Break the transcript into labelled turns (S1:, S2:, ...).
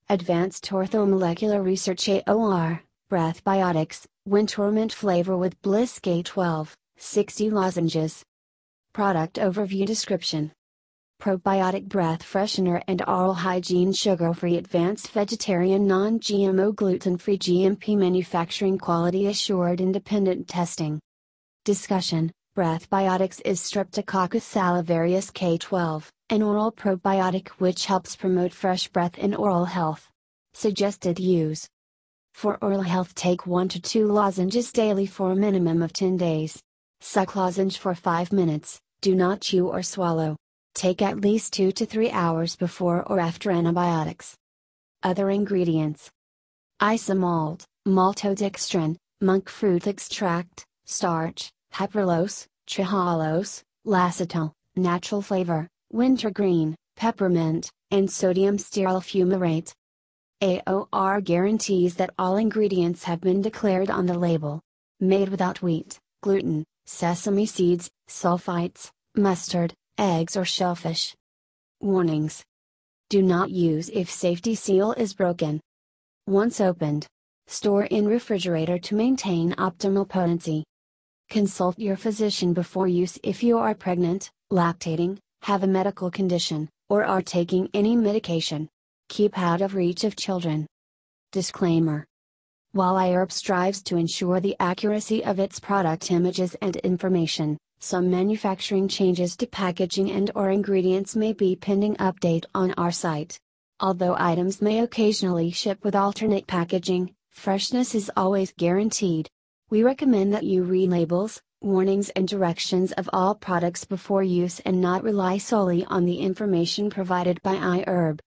S1: Advanced Orthomolecular Research AOR, Breath Biotics, Wintermint flavor with Blis K12, 60 lozenges. Product Overview Description: Probiotic breath freshener and oral hygiene, sugar-free, advanced vegetarian, non-GMO, gluten-free, GMP manufacturing, quality assured, independent testing. Discussion: Breath Biotics is Streptococcus salivarius K12, an oral probiotic which helps promote fresh breath and oral health. Suggested use: for oral health, take 1 to 2 lozenges daily for a minimum of 10 days. Suck lozenge for 5 minutes, do not chew or swallow. Take at least 2 to 3 hours before or after antibiotics. Other ingredients: Isomalt, maltodextrin, monk fruit extract, starch, hyperlose, trehalose, lacitol, natural flavor, wintergreen, peppermint, and sodium stearyl fumarate. AOR guarantees that all ingredients have been declared on the label. Made without wheat, gluten, sesame seeds, sulfites, mustard, eggs or shellfish. Warnings: do not use if safety seal is broken. Once opened, store in refrigerator to maintain optimal potency. Consult your physician before use if you are pregnant, lactating, have a medical condition, or are taking any medication. Keep out of reach of children. Disclaimer: while IHERB strives to ensure the accuracy of its product images and information, some manufacturing changes to packaging and/or ingredients may be pending update on our site. Although items may occasionally ship with alternate packaging, freshness is always guaranteed. We recommend that you read labels, warnings and directions of all products before use and not rely solely on the information provided by IHERB.